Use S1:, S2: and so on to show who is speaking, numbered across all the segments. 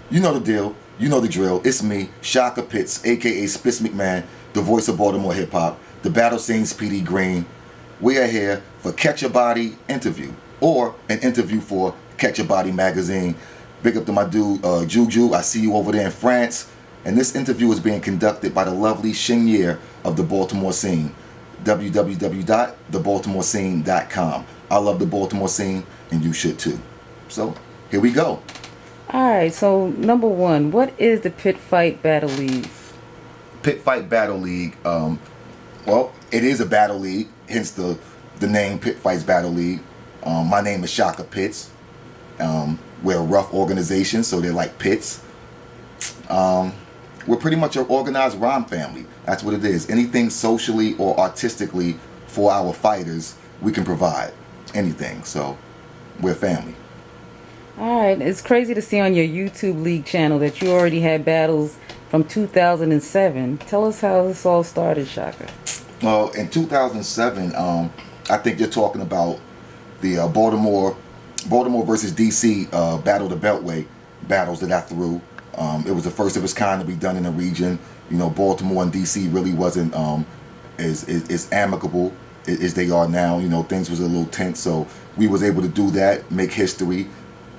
S1: You know the deal. You know the drill. It's me, Shaka Pitts, aka Spitz McMahon, the voice of Baltimore hip hop, the battle scene's PD Green. We are here for Catch Your Body interview, or an interview for Catch Your Body magazine. Big up to my dude Juju. I see you over there in France. And this interview is being conducted by the lovely Shinier of the Baltimore scene. www.thebaltimorescene.com. I love the Baltimore scene, and you should too. So here we go.
S2: All right, so number one, what is the Pit Fight Battle League?
S1: Pit Fight Battle League. Well, it is a battle league, hence the name Pit Fights Battle League. My name is Shaka Pitts. We're a rough organization, so they're like pits. We're pretty much an organized rhyme family. That's what it is. Anything socially or artistically for our fighters, we can provide. Anything. So, we're family.
S2: All right, it's crazy to see on your YouTube League channel that you already had battles from 2007. Tell us how this all started, Shaka.
S1: Well, in 2007, I think you're talking about the Baltimore versus DC Battle the Beltway battles that I threw. It was the first of its kind to be done in the region. You know, Baltimore and DC really wasn't as amicable as they are now. You know, things was a little tense, so we was able to do that, make history.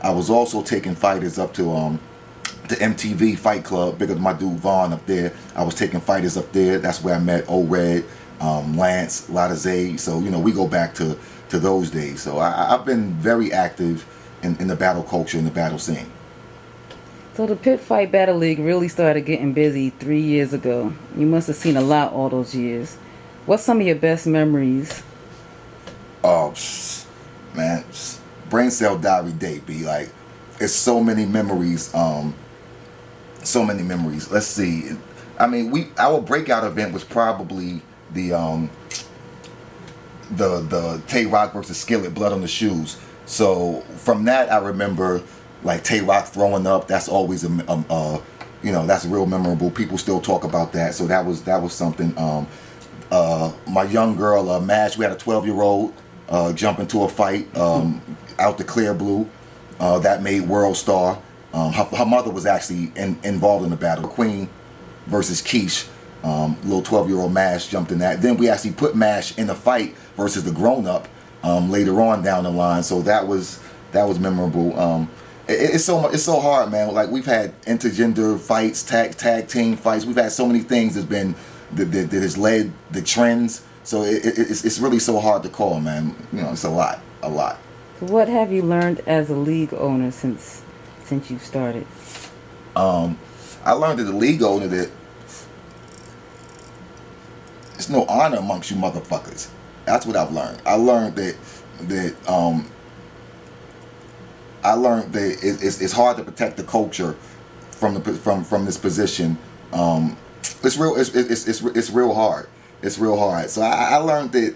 S1: I was also taking fighters up to the MTV Fight Club, big up my dude Vaughn up there. I was taking fighters up there. That's where I met O-Red, Lance, Latazay. So, you know, we go back to those days. So I've been very active in the battle culture, in the battle scene.
S2: So the Pit Fight Battle League really started getting busy 3 years ago. You must have seen a lot all those years. What's some of your best memories?
S1: Oh, man, brain cell diary day, be like, it's so many memories. So many memories. Let's see. I mean, our breakout event was probably the Tay Rock versus Skillet, Blood on the Shoes. So from that, I remember like Tay Rock throwing up. That's always you know, that's real memorable. People still talk about that. So that was something. My young girl, Mash, we had a 12-year-old jump into a fight out the clear blue. That made World Star. Her mother was actually involved in the battle. Queen versus Keish. Little 12-year-old Mash jumped in that. Then we actually put Mash in a fight versus the grown-up later on down the line. So that was memorable. It's so hard, man. Like, we've had intergender fights, tag team fights. We've had so many things that has led the trends. So it's really so hard to call, man. You know, it's a lot.
S2: So what have you learned as a league owner since you started?
S1: I learned as a league owner that there's no honor amongst you motherfuckers. That's what I've learned. I learned that it's hard to protect the culture from this position. It's real hard. It's real hard. So I learned that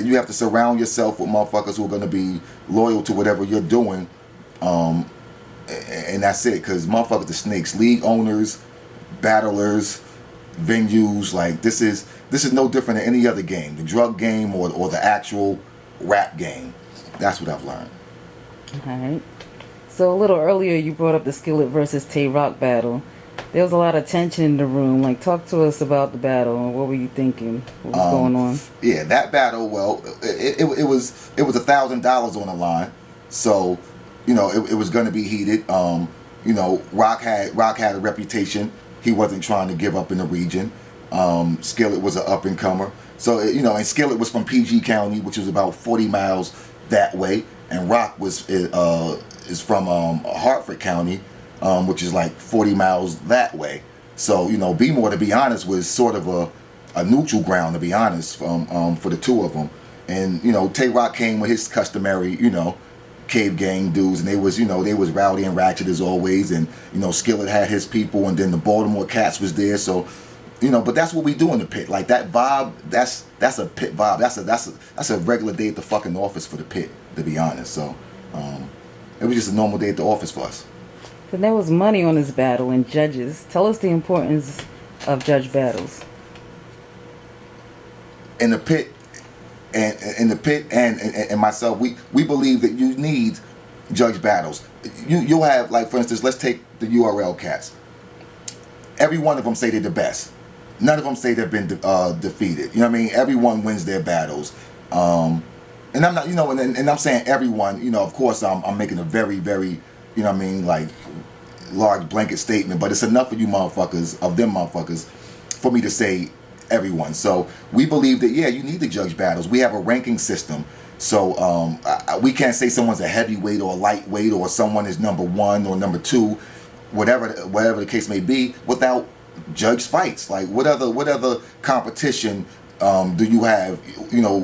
S1: you have to surround yourself with motherfuckers who are going to be loyal to whatever you're doing, and that's it. Because motherfuckers are snakes. League owners, battlers, venues, like this is no different than any other game, the drug game or the actual rap game. That's what I've learned.
S2: All right. So a little earlier, you brought up the Skillet versus Tay Rock battle. There was a lot of tension in the room. Like, talk to us about the battle and what were you thinking? What was going on?
S1: Yeah, that battle. Well, it was $1,000 on the line, so you know it was going to be heated. You know, Rock had a reputation. He wasn't trying to give up in the region. Skillet was an up and comer, so you know, and Skillet was from PG County, which was about 40 miles that way, and Rock is from Hartford County, which is like 40 miles that way. So, you know, B-More, to be honest, was sort of a neutral ground, to be honest, for the two of them. And, you know, Tay Rock came with his customary, you know, cave gang dudes, and they was rowdy and ratchet as always. And, you know, Skillet had his people, and then the Baltimore Cats was there. So, you know, but that's what we do in the pit. Like, that vibe, that's a pit vibe. That's a regular day at the fucking office for the pit, to be honest. So, it was just a normal day at the office for us.
S2: Then there was money on this battle and judges. Tell us the importance of judge battles.
S1: In the pit, and myself, we believe that you need judge battles. You'll have, like, for instance, let's take the URL cats. Every one of them say they're the best. None of them say they've been defeated. You know what I mean? Everyone wins their battles. And I'm not, and I'm saying everyone, of course I'm making a very, very, you know what I mean, like, large blanket statement, but it's enough of you motherfuckers, for me to say everyone. So we believe that, yeah, you need to judge battles. We have a ranking system. So we can't say someone's a heavyweight or a lightweight or someone is number 1 or number 2, whatever the case may be, without judged fights. Like, what other competition do you have,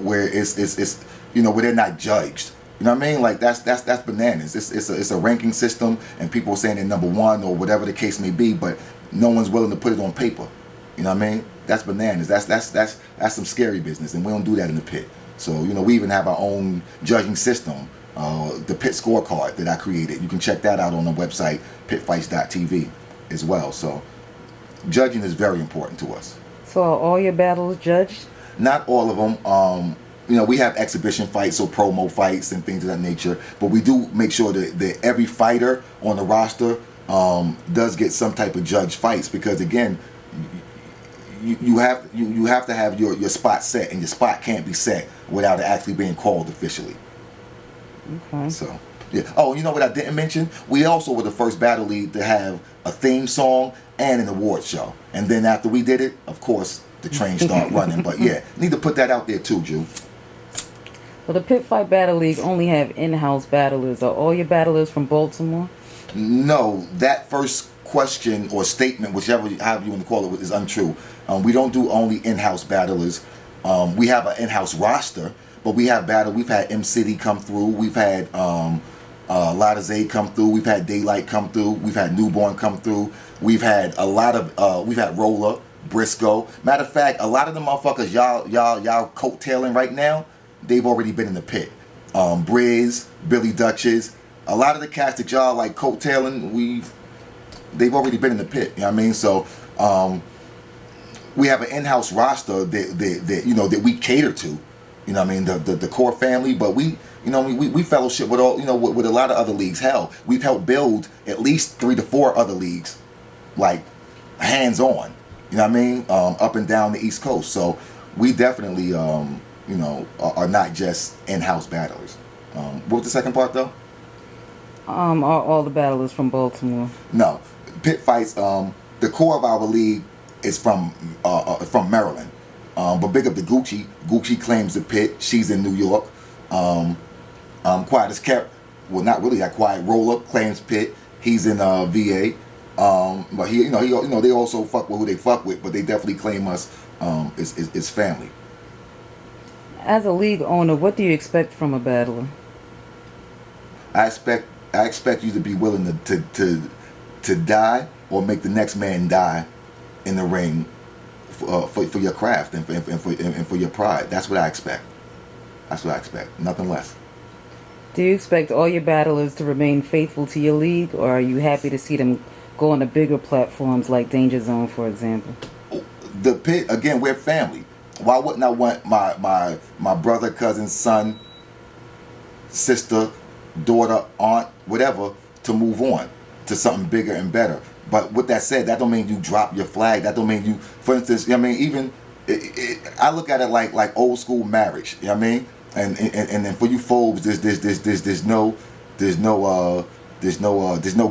S1: where it's where they're not judged? You know what I mean? Like, that's bananas. It's a ranking system, and people are saying they're number 1 or whatever the case may be, but no one's willing to put it on paper. You know what I mean? That's bananas. That's some scary business, and we don't do that in the pit. So, we even have our own judging system, the pit scorecard that I created. You can check that out on the website, pitfights.tv as well. So, judging is very important to us.
S2: So are all your battles judged?
S1: Not all of them. We have exhibition fights or promo fights and things of that nature, but we do make sure that every fighter on the roster does get some type of judged fights, because, again, you have to have your spot set, and your spot can't be set without it actually being called officially.
S2: Okay.
S1: So, yeah. Oh, you know what I didn't mention? We also were the first battle league to have a theme song and an award show. And then after we did it, of course, the train started running. But yeah, need to put that out there too, Drew.
S2: So the Pit Fight Battle League only have in-house battlers. Are all your battlers from Baltimore?
S1: No, that first question or statement, however you want to call it, is untrue. We don't do only in-house battlers. We have an in-house roster, but we've had M City come through. We've had Lotta Zay come through. We've had Daylight come through. We've had Newborn come through. We've had we've had Roller, Briscoe. Matter of fact, a lot of the motherfuckers y'all coattailing right now, they've already been in the pit. Briz, Billy Dutches, a lot of the cats that y'all like coattailing, they've already been in the pit. You know what I mean? So we have an in-house roster that we cater to. You know what I mean? The core family, but we fellowship with all, with a lot of other leagues. Hell, we've helped build at least 3 to 4 other leagues, like, hands-on. You know what I mean? Up and down the East Coast. So we definitely, are not just in-house battlers. What was the second part, though?
S2: Are all the battlers from Baltimore?
S1: No. Pit Fights, the core of our league is from Maryland. But big up to Gucci. Gucci claims the pit. She's in New York. Quiet as kept. Well, not really that quiet. Roller claims pit. He's in VA. But he they also fuck with who they fuck with. But they definitely claim us as family.
S2: As a league owner, what do you expect from a battler?
S1: I expect you to be willing to die or make the next man die in the ring for your craft and for your pride. That's what I expect. Nothing less.
S2: Do you expect all your battlers to remain faithful to your league, or are you happy to see them go on to bigger platforms like Danger Zone, for example?
S1: The pit, again, we're family. Why wouldn't I want my brother, cousin, son, sister, daughter, aunt, whatever, to move on to something bigger and better? But with that said, that don't mean you drop your flag. That don't mean you, for instance, even I look at it like old school marriage. You know what I mean? And then for you folks, there's no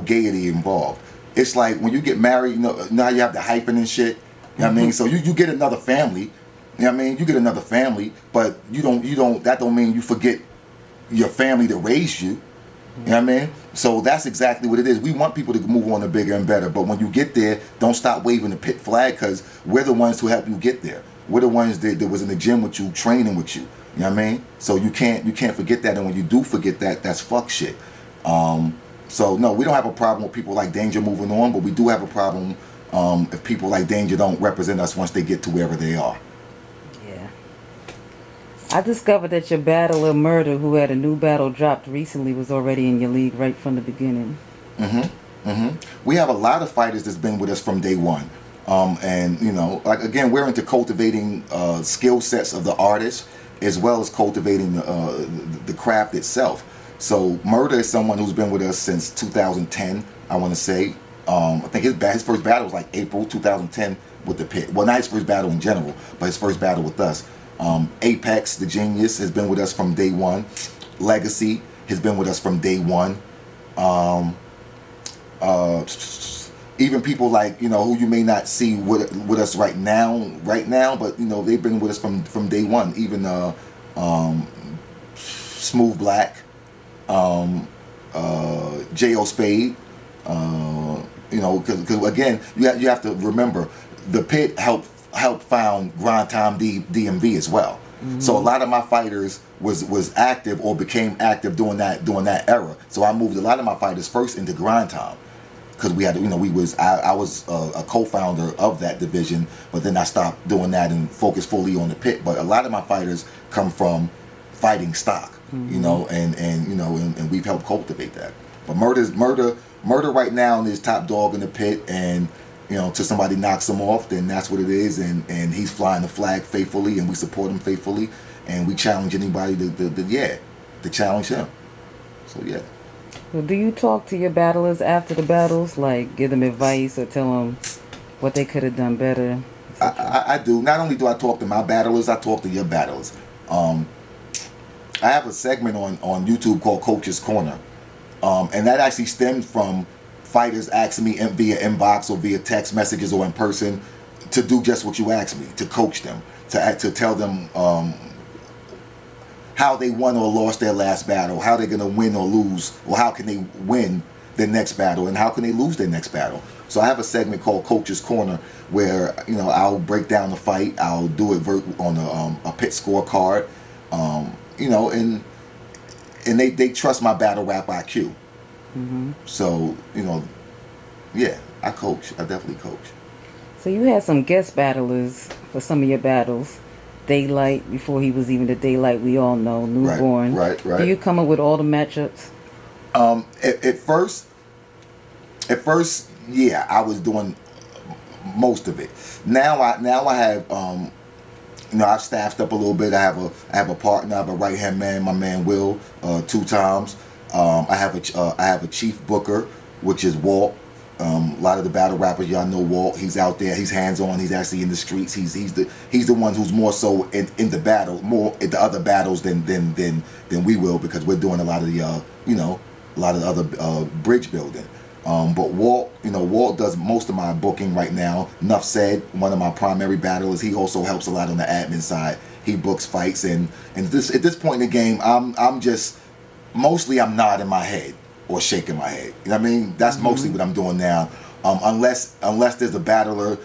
S1: gaiety involved. It's like when you get married, you know how you have the hyphen and shit. You know what I mean? So you get another family. You know what I mean? You get another family, but you don't. That don't mean you forget your family that raised you. You know what I mean? So that's exactly what it is. We want people to move on to bigger and better, but when you get there, don't stop waving the pit flag, because we're the ones who help you get there. We're the ones that was in the gym with you, training with you. You know what I mean? So you can't forget that, and when you do forget that, that's fuck shit. So no, we don't have a problem with people like Danger moving on, but we do have a problem if people like Danger don't represent us once they get to wherever they are.
S2: Yeah. I discovered that your battler Murder, who had a new battle dropped recently, was already in your league right from the beginning.
S1: We have a lot of fighters that's been with us from day one. And like, again, we're into cultivating skill sets of the artist, as well as cultivating the craft itself. So Murder is someone who's been with us since 2010. I want to say. I think his first battle was like April 2010 with the Pit. Well, not his first battle in general, but his first battle with us. Apex, the Genius, has been with us from day one. Legacy has been with us from day one. Even people like, who you may not see with us right now, but they've been with us from day one. Even Smooth Black, J.O. Spade. Because again, you have to remember, the Pit helped found Grind Time DMV as well. Mm-hmm. So a lot of my fighters was active or became active during that era. So I moved a lot of my fighters first into Grind Time, because we had I was a co-founder of that division, but then I stopped doing that and focused fully on the Pit. But a lot of my fighters come from fighting stock, mm-hmm. And we've helped cultivate that. But Murder right now is top dog in the Pit, and till somebody knocks him off, then that's what it is, and he's flying the flag faithfully, and we support him faithfully, and we challenge anybody to challenge him. So yeah.
S2: Well, do you talk to your battlers after the battles, like give them advice or tell them what they could have done better?
S1: I do. Not only do I talk to my battlers, I talk to your battlers. I have a segment on YouTube called Coach's Corner. And that actually stemmed from fighters asking me via inbox or via text messages or in person to do just what you asked me, to coach them, to tell them how they won or lost their last battle, how they're going to win or lose, or how can they win their next battle, and how can they lose their next battle. So I have a segment called Coach's Corner where I'll break down the fight, I'll do it on a Pit scorecard, and they trust my battle rap IQ. Mm-hmm. So, I coach. I definitely coach.
S2: So you had some guest battlers for some of your battles. Daylight, before he was even the Daylight we all know, Newborn.
S1: Right.
S2: Do you come up with all the matchups?
S1: At first, yeah, I was doing most of it. Now I have I've staffed up a little bit. I have a partner. I have a right hand man, my man Will, 2 times. I have a chief booker, which is Walt. A lot of the battle rappers, y'all know Walt. He's out there. He's hands on. He's actually in the streets. He's the one who's more so in the battle, more in the other battles than we will, because we're doing a lot of the a lot of the other bridge building. But Walt does most of my booking right now. Enough said, one of my primary battlers. He also helps a lot on the admin side. He books fights, and at this point in the game, I'm just mostly I'm nodding my head or shaking my head. You know what I mean? That's mm-hmm. mostly what I'm doing now. Unless there's a battler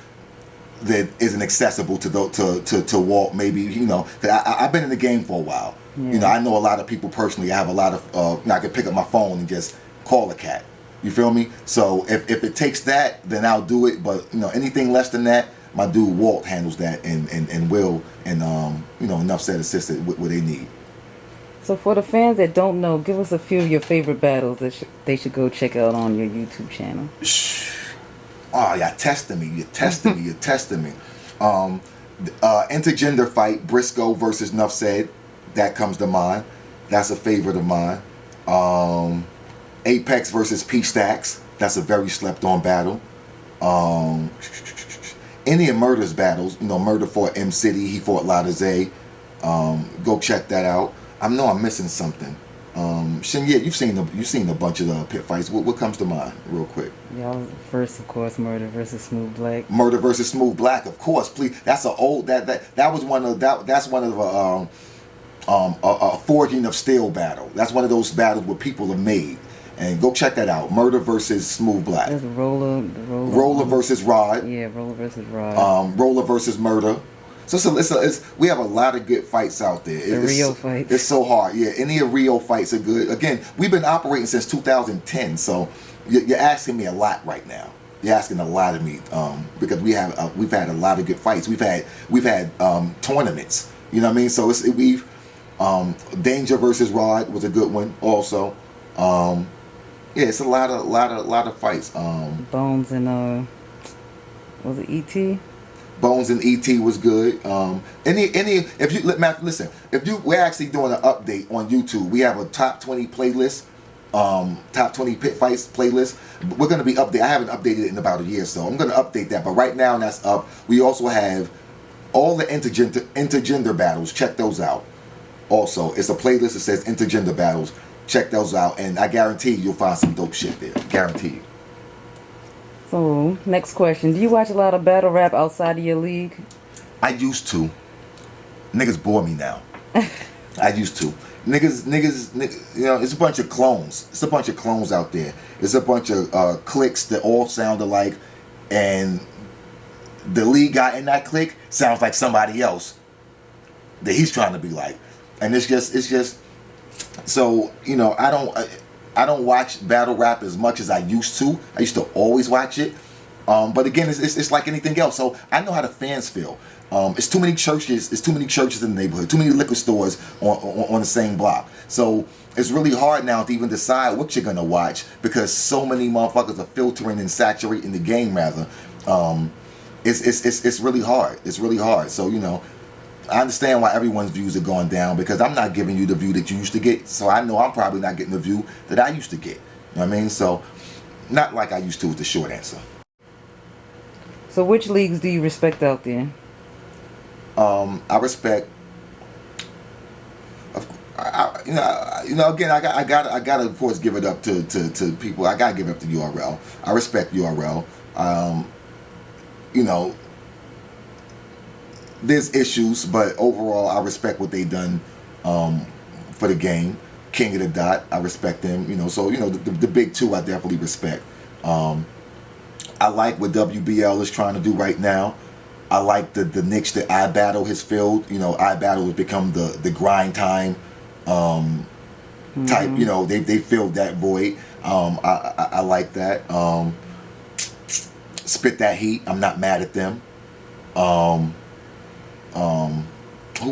S1: that isn't accessible to Walt, maybe, cause I've been in the game for a while. Yeah. I know a lot of people personally. I have a lot of I can pick up my phone and just call a cat. You feel me? So if it takes that, then I'll do it. But anything less than that, my dude Walt handles that, and Will, and Enough Said assisted what they need.
S2: So for the fans that don't know, give us a few of your favorite battles that they should go check out on your YouTube channel.
S1: Oh, you're testing me. You're testing me. Intergender fight, Briscoe versus Nuff Said. That comes to mind. That's a favorite of mine. Apex versus P Stacks. That's a very slept on battle. Any of Murder's battles. Murder fought M City. He fought Lada Zay. Go check that out. I know I'm missing something. Shin, yeah, you've seen a bunch of the Pit fights. What comes to mind, real quick?
S2: Yeah, first, of course, Murder versus Smooth Black.
S1: Murder versus Smooth Black, of course. Please, that's a forging of steel battle. That's one of those battles where people are made. And go check that out. Murder versus Smooth Black.
S2: There's Roller
S1: versus Rod.
S2: Yeah, Roller versus Rod.
S1: Roller versus Murder. So we have a lot of good fights out there.
S2: The Rio fights.
S1: It's so hard. Yeah, any of Rio fights are good. Again, we've been operating since 2010, so you're asking me a lot right now. You're asking a lot of me because we've had a lot of good fights. We've had tournaments. You know what I mean? So we've Danger versus Rod was a good one also. It's a lot of fights.
S2: Bones and was it E.T.?
S1: Bones and ET was good. Any if you Matt, listen, if you we're actually doing an update on YouTube. We have a top 20 playlist, top 20 pit fights playlist. We're gonna be update. I haven't updated it in about a year, so I'm gonna update that. But right now that's up. We also have all the intergender battles. Check those out. Also, it's a playlist that says intergender battles. Check those out, and I guarantee you'll find some dope shit there. Guarantee you.
S2: So, next question. Do you watch a lot of battle rap outside of your league?
S1: I used to. Niggas bore me now. I used to. Niggas, you know, it's a bunch of clones. It's a bunch of clones out there. It's a bunch of cliques that all sound alike, and the lead guy in that clique sounds like somebody else that he's trying to be like. And it's just, so, you know, I don't watch battle rap as much as I used to. I used to always watch it. But again, it's like anything else. So I know how the fans feel. It's too many churches. It's too many churches in the neighborhood. Too many liquor stores on the same block. So it's really hard now to even decide what you're gonna watch because so many motherfuckers are filtering and saturating the game. Rather, it's really hard. It's really hard. So you know, I understand why everyone's views are going down because I'm not giving you the view that you used to get. So I know I'm probably not getting the view that I used to get. You know what I mean? So not like I used to is the short answer.
S2: So which leagues do you respect out there?
S1: I respect. You know. Again, I got to of course give it up to people. I got to give it up to URL. I respect URL. You know, there's issues, but overall, I respect what they done for the game. King of the Dot, I respect them. You know, so you know the big two, I definitely respect. I like what WBL is trying to do right now. I like the niche that iBattle has filled. You know, iBattle has become the grind time type. You know, they filled that void. I like that. Spit That Heat. I'm not mad at them. Who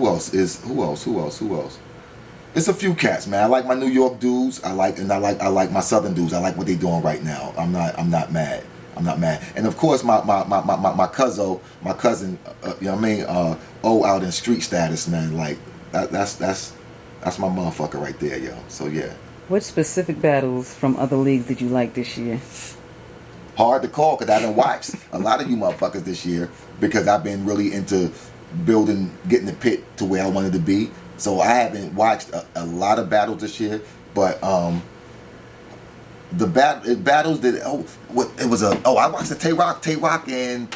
S1: else? It's a few cats, man. I like my New York dudes. I like my Southern dudes. I like what they doing right now. I'm not mad. And of course, my cousin, you know what I mean? Out in street status, man. Like that's my motherfucker right there, yo. So yeah.
S2: Which specific battles from other leagues did you like this year?
S1: Hard to call because I done watched a lot of you motherfuckers this year because I've been really into getting the pit to where I wanted to be. So I haven't watched a lot of battles this year, but the battles that I watched the Tay Rock and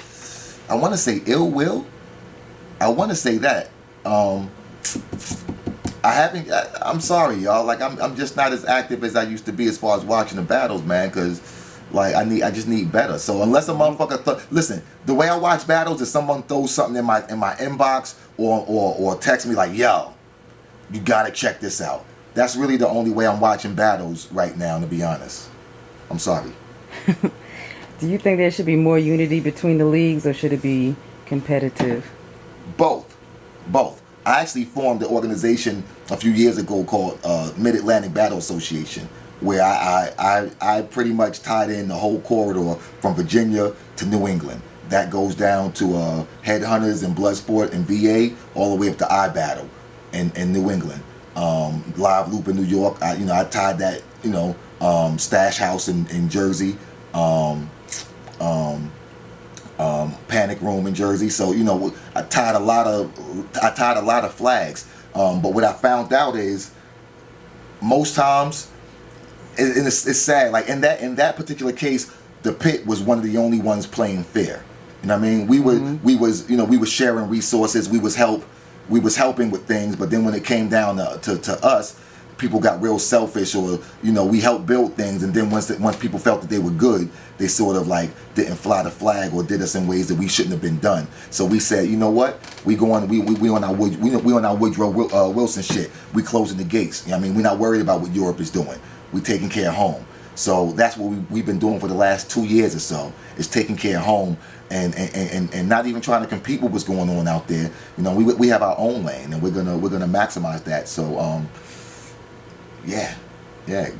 S1: I want to say Ill Will. I want to say that. I'm sorry, y'all. Like I'm just not as active as I used to be as far as watching the battles, man. Because like I just need better. So unless a motherfucker listen, the way I watch battles is someone throws something in my inbox or text me like, yo, you gotta check this out. That's really the only way I'm watching battles right now, to be honest. I'm sorry.
S2: Do you think there should be more unity between the leagues or should it be competitive?
S1: Both. I actually formed an organization a few years ago called Mid-Atlantic Battle Association, where I pretty much tied in the whole corridor from Virginia to New England. That goes down to Headhunters and Bloodsport and VA, all the way up to iBattle in New England. Live Loop in New York. I tied that, Stash House in Jersey. Panic Room in Jersey. So I tied a lot of flags. But what I found out is most times, and it's sad. Like in that particular case, the pit was one of the only ones playing fair. You know what I mean? We were sharing resources. We was helping with things. But then when it came down to us, people got real selfish, or we helped build things, and then once people felt that they were good, they sort of like didn't fly the flag or did us in ways that we shouldn't have been done. So we said, you know what, we on our Woodrow Wilson shit. We closing the gates. You know what I mean, we're not worried about what Europe is doing. We taking care of home. So that's what we've been doing for the last 2 years or so, is taking care of home and not even trying to compete with what's going on out there. We have our own lane, and we're gonna maximize that. So yeah,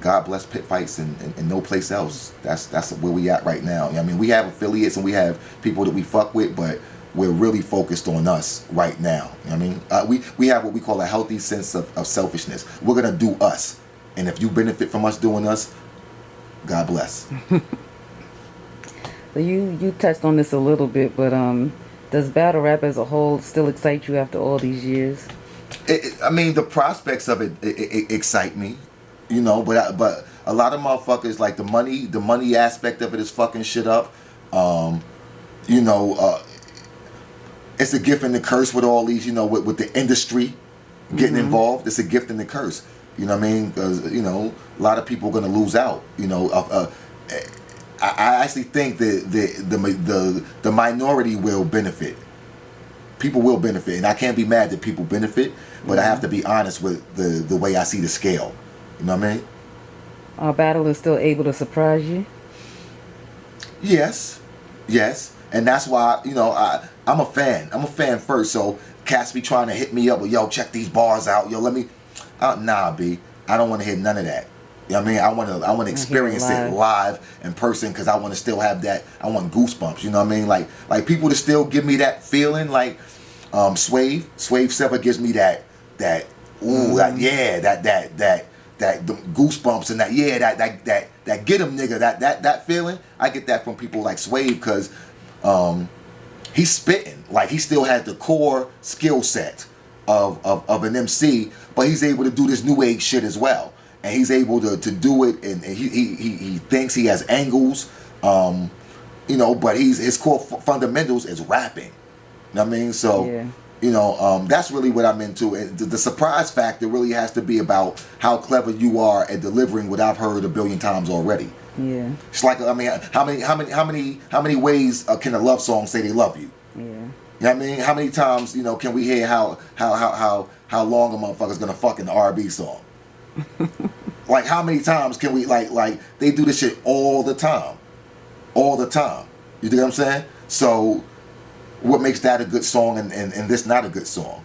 S1: God bless pit fights and no place else. That's where we at right now. I mean, we have affiliates and we have people that we fuck with, but we're really focused on us right now. You know what I mean? We have what we call a healthy sense of selfishness. We're going to do us. And if you benefit from us doing us, God bless.
S2: So you touched on this a little bit, but does battle rap as a whole still excite you after all these years?
S1: I mean, the prospects of it excite me, you know. But a lot of motherfuckers, like the money aspect of it is fucking shit up. You know, it's a gift and the curse with all these, you know, with the industry getting involved. It's a gift and the curse. You know what I mean? Because, you know, a lot of people are going to lose out. You know, I actually think that the minority will benefit. People will benefit, and I can't be mad that people benefit, but I have to be honest with the way I see the scale. You know what I mean?
S2: Our battle is still able to surprise you?
S1: Yes, and that's why, you know, I'm a fan. I'm a fan first, so cats be trying to hit me up with, yo, check these bars out. Yo, let me... nah, B. I don't want to hear none of that. You know what I mean? I want to experience it live in person, because I want to still have that. I want goosebumps. You know what I mean? Like people to still give me that feeling. Like Swave Sever gives me that ooh, that the goosebumps and that get 'em nigga, that feeling. I get that from people like Swave, because he's spitting. Like, he still has the core skill set of an MC, but he's able to do this new age shit as well. And he's able to do it, and he thinks he has angles, you know, but his core fundamentals is rapping. You know what I mean? So, you know, that's really what I'm into. And the surprise factor really has to be about how clever you are at delivering what I've heard a billion times already.
S2: Yeah.
S1: It's like, I mean, how many ways can a love song say they love you?
S2: Yeah.
S1: You know what I mean? How many times, you know, can we hear how long a motherfucker's gonna fuck in the R&B song? Like, how many times can we, like they do this shit all the time. You know what I'm saying? So what makes that a good song and this not a good song?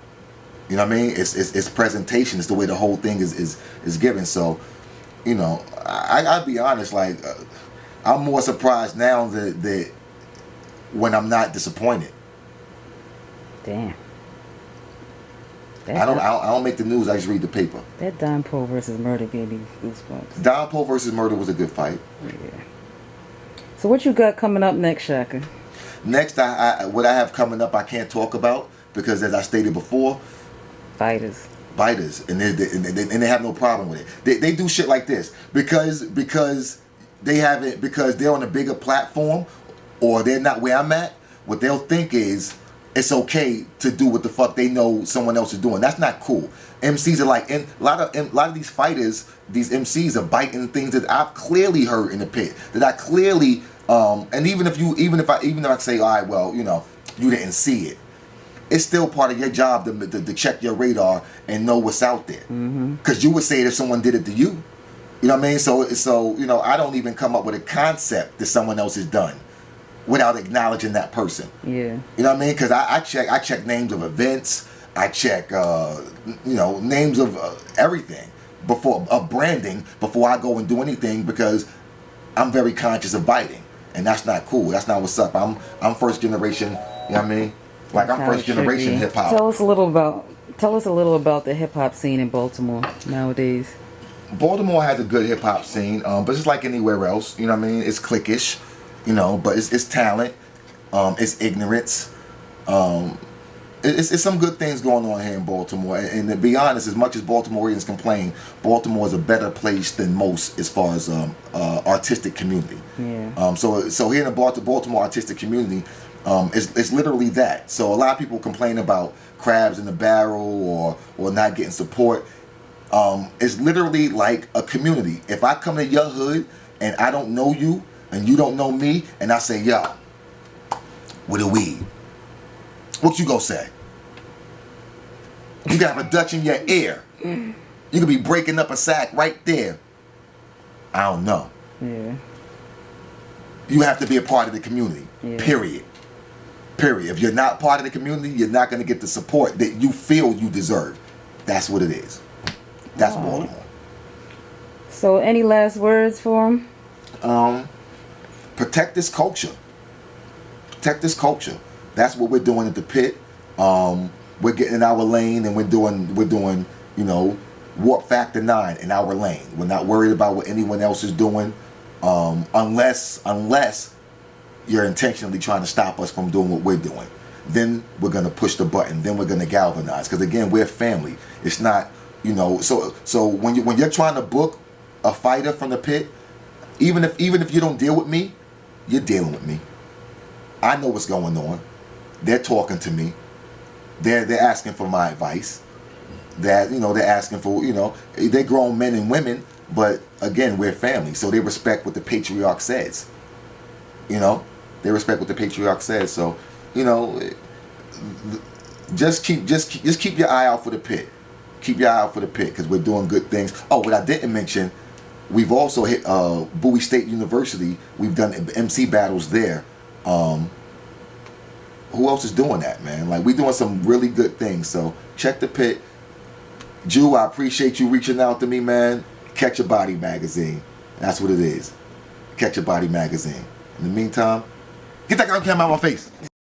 S1: You know what I mean? It's presentation. It's the way the whole thing is given. So, you know, I'll be honest, like, I'm more surprised now that when I'm not disappointed.
S2: Damn.
S1: I don't make the news. I just read the paper.
S2: That Don Poe versus Murder gave me goosebumps.
S1: Don Poe versus Murder was a good fight.
S2: Yeah. So what you got coming up next, Shaka?
S1: Next, what I have coming up, I can't talk about, because, as I stated before,
S2: Fighters,
S1: and they have no problem with it. They do shit like this because they haven't, because they're on a bigger platform, or they're not where I'm at. What they'll think is, it's okay to do what the fuck they know someone else is doing. That's not cool. MCs are like, and a lot of these fighters, these MCs are biting things that I've clearly heard in the pit. That I clearly, and even if I say, all right, well, you know, you didn't see it. It's still part of your job to check your radar and know what's out there. Because you would say it if someone did it to you. You know what I mean? So you know, I don't even come up with a concept that someone else has done without acknowledging that person.
S2: Yeah.
S1: You know what I mean? Because I check names of events. I check you know, names of everything of branding before I go and do anything, because I'm very conscious of biting, and that's not cool. That's not what's up. I'm first generation. You know what I mean? Like, I'm first generation hip hop.
S2: Tell us a little about the hip hop scene in Baltimore nowadays.
S1: Baltimore has a good hip hop scene, but it's like anywhere else. You know what I mean? It's cliquish. You know, but it's talent, it's ignorance, it's some good things going on here in Baltimore. And to be honest, as much as Baltimoreans complain, Baltimore is a better place than most as far as artistic community.
S2: Yeah.
S1: So here in the Baltimore artistic community, it's literally that. So a lot of people complain about crabs in the barrel or not getting support. It's literally like a community. If I come to your hood and I don't know you, and you don't know me, and I say, yo, with a weed, what you gonna say? You got a Dutch in your ear. You could be breaking up a sack right there. I don't know.
S2: Yeah.
S1: You have to be a part of the community. Yeah. Period. If you're not part of the community, you're not gonna get the support that you feel you deserve. That's what it is. That's Baltimore.
S2: So, any last words for him?
S1: Protect this culture. that's what we're doing at the pit. We're getting in our lane, and we're doing warp factor 9 in our lane. We're not worried about what anyone else is doing, unless you're intentionally trying to stop us from doing what we're doing. Then we're gonna push the button. Then we're gonna galvanize. Because again, we're family. It's not, So when you're trying to book a fighter from the pit, even if you don't deal with me, you're dealing with me. I know what's going on. They're talking to me. They're asking for my advice. They're asking for, they're grown men and women, but again, we're family, so they respect what the patriarch says. They respect what the patriarch says. So, just keep your eye out for the pit. Keep your eye out for the pit, because we're doing good things. Oh, what I didn't mention, we've also hit Bowie State University. We've done MC battles there. Who else is doing that, man? Like, we're doing some really good things. So check the pit. Jew, I appreciate you reaching out to me, man. Catch Your Body magazine. That's what it is. Catch Your Body magazine. In the meantime, get that camera out of my face.